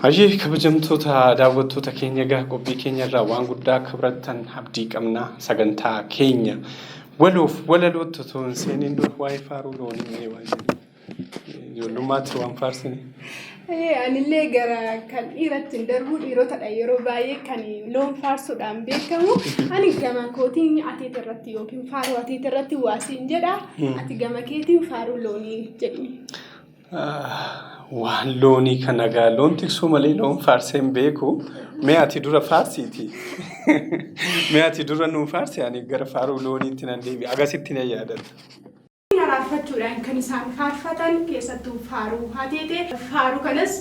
Hajii kabajamtoota daawwattoota keenya egaa qophii keenya irraa waan guddaa akka barattan abdii qabna. Sagantaa keenya waloof walalootti otoo hin seeniin dura waa'ee faaruu loonii mee waan jedhu ijoollummaatti waan faarsine. Anillee gara kan dhiiratti darbu dhiirotadha yeroo baay'ee kan loon faarsuudhaan beekamu. Ani gama kootiin atiit irratti yookiin faaruu atiit irratti waasiin jedha. Ati gama keetiin faaruu loonii jedhi. Waan loonii kana gaa loon tiksuu malee loon faarseen beeku. Mee ati dura faarsiiti. Mee ati dura nuun faarsi ani gara faaruu looniitti nan deebi'a. Agasitti na yaadadha. Faarfachuudhaan kan isaan faarfatan keessattuu faaruu hateete faaruu kanas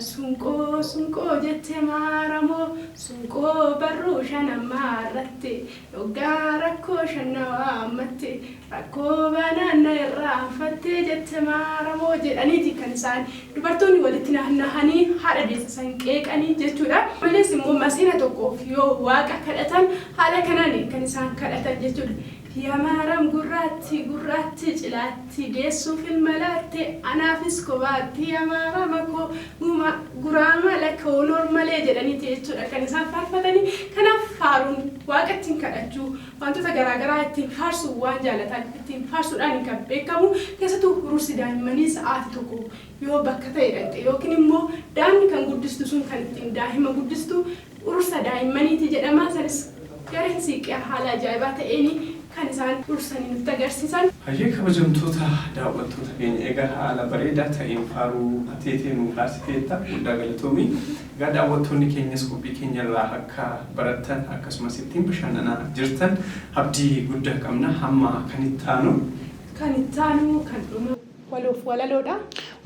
sunqoo sunqoo jettee maaramoo sunqoo barruu shanammaa irratti yoggaa rakkoo shannawaa ammatte rakkoo banaanna irraa anfattee jettee maaramoo jedhaniiti kan isaan dubartoonni walitti naanna'anii haadha deessisan qeeqanii jechuudha. Malees immoo masiina tokkoof yoo waaqa kadhatan haala kanaan kan isaan kadhatan jechuudha. Yamaram gurraatti cilaatti deessuuf ilmalaatti anaafis kobaatti yamaram akkoo guraama lakkoo malee jedhaniiti jechuudha kan isaan faarfatanii. Kanaaf faaruun waaqatti kadhachuu wantoota garaagaraa ittiin faarsuu waan jaalatan ittiin faarsuudhaan kan beekamu keessattuu urursi daa'immanii sa'aatii tokko yoo bakka ta'e dhaqxe yookiin immoo daa'imni kan guddistu sun kan ittiin daa'ima guddistu urursa daa'immaniiti jedhama. Sanis gareen siiqqee haala ajaa'ibaa ta'een kan isaan dursanii nutti agarsiisan. Hajii kabajamtoota daawwattoota keenya egaa haala bareedaa ta'een faaruu ateetee nuuf faarsiteetta guddaa galatoomii. Egaa daawwattoonni keenyas qophii keenya irraa akka barattan akkasumas ittiin bashannanaa jirtan abdii guddaa qabna. Hamma kan itti aanu kan dhumu waloof walaloodha.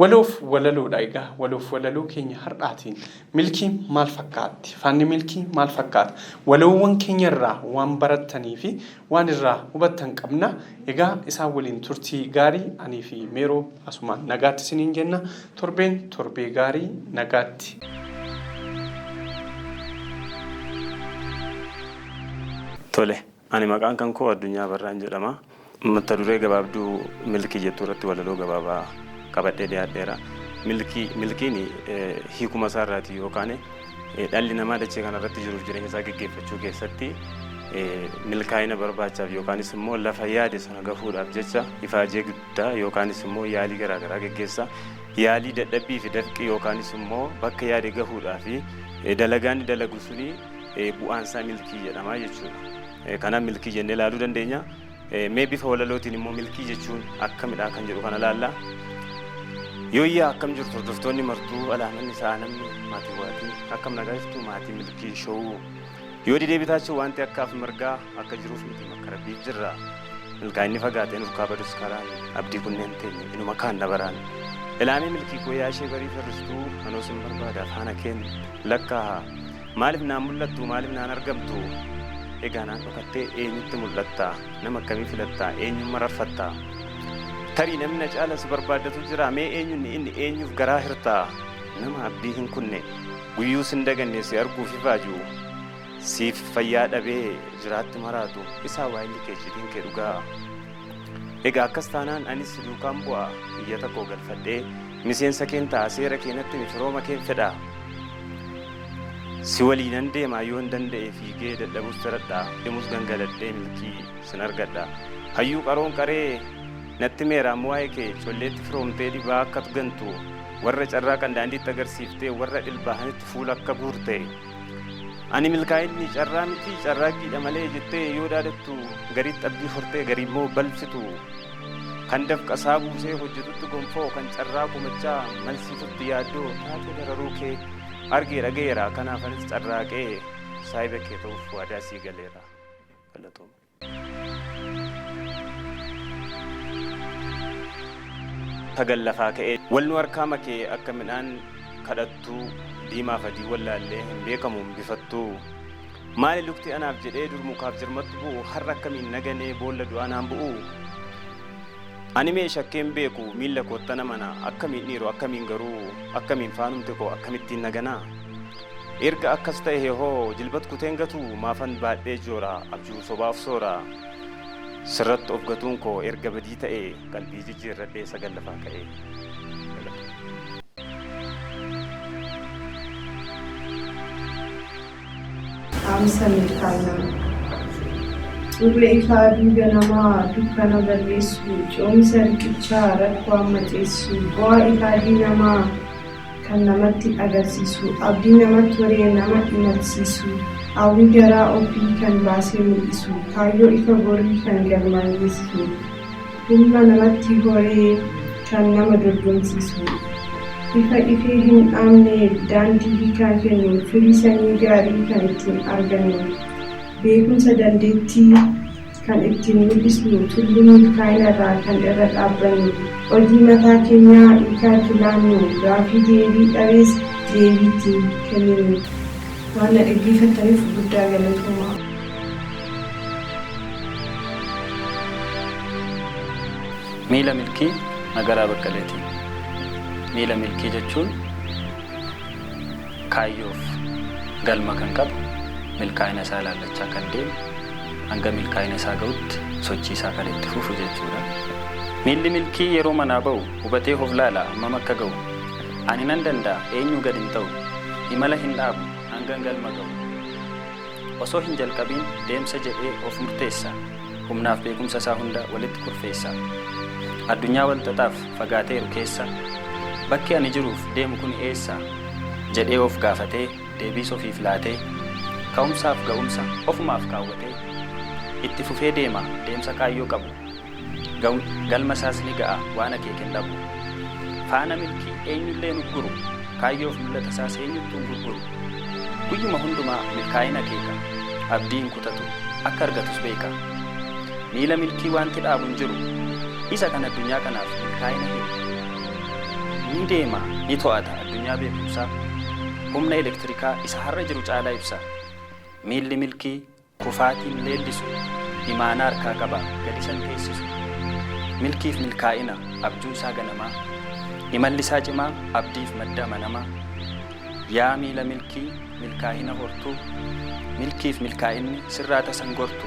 Waloof walaloodha egaa waloof walaloo keenya har'aatiin milkii maal fakkaatti? Faanni milkii maal fakkaata? Waloowwan keenya irraa waan barattanii fi waan irraa hubattan qabna. Egaa isaan waliin turtii gaarii anii fi meeroo asumaan nagaatti isiniin jenna. Torbee gaarii nagaatti. Tole, ani maqaan kan koo Addunyaa Barraan jedhama. Mata duree gabaabduu milkii jettuu irratti walaloo gabaabaa qabadhee dhiyaadheera. Milkiin hiikuma isaa irraati yookaan dhalli namaa dachee kanarratti jiruuf jireenya isaa gaggeeffachuu keessatti milkaa'ina barbaachaaf yookaanis immoo lafa yaade sana gahuudhaaf jecha ifaajee guddaa yookaanis immoo yaalii garaagaraa gaggeessa. Yaalii dadhabbii fi dafqii yookaanis immoo bakka yaade gahuudhaa fi dalagaan dalagu suni bu'aansaa milkii jedhama jechuudha. Kanaaf milkii jennee ilaaluu dandeenya. Mee bifa walalootiin immoo milkii jechuun akkamidha kan jedhu kana ilaalla. Yooyyaa akkam jirtu hordoftoonni martuu alaamanni isaa namni maatii waatii akkam nagaa jirtu maatii milkii showuu yoo didee bitaachuu wanti akkaaf margaa akka jiruuf miti makka rabbiif jirra. Milkaa'inni fagaatee nuuf kaabadus karaan abdii kunneen teenye inuma kaan dabaraan. Ilaamee milkii koo yaa ishee barii farristuu anoos hin barbaada faana keenya lakkaa maaliif naan mul'attu maaliif naan argamtu? Egaa naan dhokattee eenyutti mul'atta? Nama akkamii filatta? Eenyummaa raffatta? Tarii namni na caalas barbaaddatu jira mee eenyuun inni eenyuuf garaa hirtaa? Nama abdii hin kunne guyyuu sin daganne si arguuf ifaaju siif fayyaa dhabee jiraatti maraatu isaa waa'illi kee jedhiin kee dhugaa. Egaa akkas taanaan anis duukaan bu'a iyyata koo galfadhee miseensa keen ta'a seera keenatti firooma keen fedha. Si waliinan deemaa yoo hin danda'e fiigee dadhabus saradhaa deemus gangaladhee milkii sin argadha. Hayyuu qaroon qaree natti meeraan waa'ee kee colleetti firoomtee dhibaa akka gantu warra carraa kan daandiitti agarsiiftee warra dhilbaanitti fuula akka guurte. Ani milkaa'inni carraa miti carraaqqiidha malee jettee yoo dhaadattu gariitti abdii hortee garii immoo balfitu. Kan dafqasaa buusee hojjetutti gonfoo kan carraa kumachaa malsiisutti yaaddoo taatee dararuu kee argee dhageera kanaafanis carraaqee saayiba kee ta'uuf waadaa sii galeera. Galatooma. Tagallafaa ka'ee wal nu harkaa makee akka midhaan kadhattuu diimaa fi adii wallaallee hin beekamu bifattuu. Maali lukti anaaf jedhee dur mukaaf jirmatti bu'u har'a akkamiin naganee boolla du'aa naan bu'u. Ani mee shakkeen beeku miilla koottana mana akkamiin dhiiroo akkamiin garuu akkamiin faanumte koo akkamittiin naganaa. Erga akkas ta'e hoo jilbat kuteen gatu maafan baadhee joora abjuu sobaaf soora. Sirratti of gatuun koo erga badii ta'e qalbii jijjiirradhee sagallafaa ka'ee. dhaamsa milkaa'inaa. Xurre ifaa duuga namaa dukkana balleessu, coomsa riqichaa rakkoo ammaxeessu, bu'aa ifaadii namaa kan namatti agarsiisu, abdii namatti horee nama imalsiisu, hawwii garaa ofii kan baasee mul'isu, kaayyoo ifa borii kan galmeessisu, humna namatti horee kan nama dorgomsiisu, ifa ifee hin dhaamne daandii hiikaa kennu, firii sanyii gaarii kan ittiin argannu, beekumsa dandeettii kan ittiin mul'isnu, tulluu milkaa'ina irraa kan irra dhaabbannu, hojii mataa keenyaa hiikaatti laannu, gaaffii deebii dhabees deebiitti kenninu. Waan na dhaggeeffataniif guddaa galatoomaa. Miila milkii Nagaraa Baqqaleeti. Miila milkii jechuun kaayyoof galma kan qabu, milkaa'ina isaa ilaallachaa kan deemu, hanga milkaa'ina isaa ga'utti sochii isaa kan itti fufu jechuudha. Miilli milkii yeroo manaa ba'u hubatee of laala hammam akka ga'u. Ani nan danda'a eenyu gad hin ta'u, imala hin dhaabu hanga galma ga'u. Osoo hin jalqabiin deemsa jedhee of murteessa, humnaaf beekumsa isaa hunda walitti kurfeessa. Addunyaa walxaxaaf fagaateeru keessa, bakki ani jiruuf deemu kun eessa jedhee of gaafatee deebii ofiif laatee, ka'umsaaf ga'umsa ofumaaf kaawwatee itti fufee deema deemsa kaayyoo qabu, galma isaas ni ga'a waan akeeken dhabu. Faana milkii eenyullee nugguru, kaayyoof mul'ata isaas eenyuttuu hin gurguru. Guyyuma hundumaa milkaa'ina akeeka, abdii hin kutatu, akka argatus beeka. Miila milkii wanti dhaabu hin jiru, isa kan addunyaa kanaaf milkaa'ina himu. Ni deema ni to'ata addunyaa beekumsaa, humna elektirikaa isa har'a jiru caalaa ibsa. Miilli milkii kufaatiin leellisu, imaana harkaa qaba gadi san teessisu. Milkiif milkaa'ina abjuu isaa ganamaa, imalli isaa cimaa abdiif madda amanamaa. Yaa miila milkii milkaa'ina hortuu, milkiif milkaa'inni sirraa tasan gortu.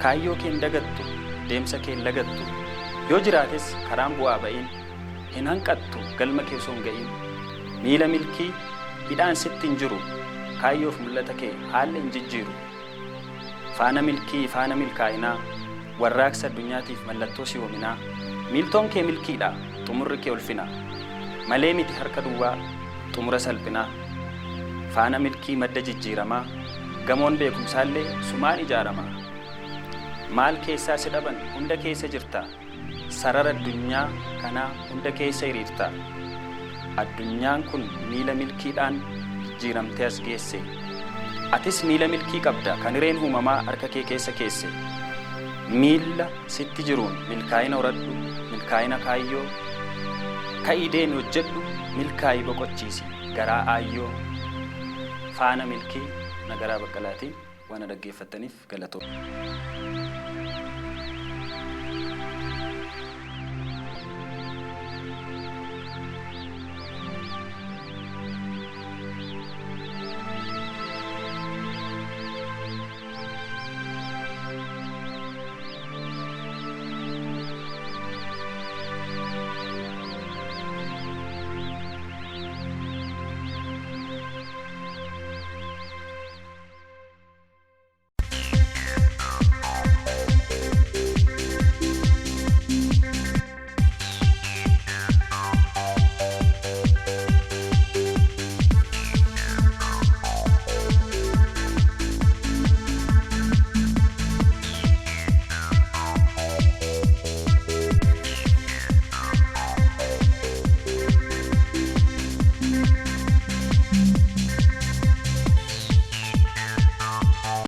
Kaayyoo kee hin dagattu, deemsa kee hin lagattu. Yoo jiraates karaan bu'aa ba'iin, hin hanqattu galma kee osoo hin ga'iin. Miila milkii hidhaan sitti hin jiru, kaayyoof mul'ata kee haalli hin jijjiiru. Faana milkii faana milkaa'inaa, warraaqsa addunyaatiif mallattoo si'oominaa. Miiltoon kee milkiidha, xumurri kee ulfina. Malee miti harka duwwaa, xumura salphinaa. Faana milkii madda jijjiiramaa, gamoon beekumsaallee sumaan ijaaramaa. Maal keessaa si dhaban hunda keessa jirta, sarara addunyaa kanaa hunda keessa hiriirta. Addunyaan kun miila milkiidhaan jijjiiramtee as geesse. Atis miila milkii qabda kan hireen uumamaa harka kee keessa keesse. Miila sitti jiruun milkaa'ina horadhu, milkaa'ina kaayyoo. Ka'ii deemi hojjedhu, milkaa'ii boqochiisi garaa aayyoo. Faana milkii Nagaraa Baqqalaatiin waan dhaggeeffattaniif galatoomna.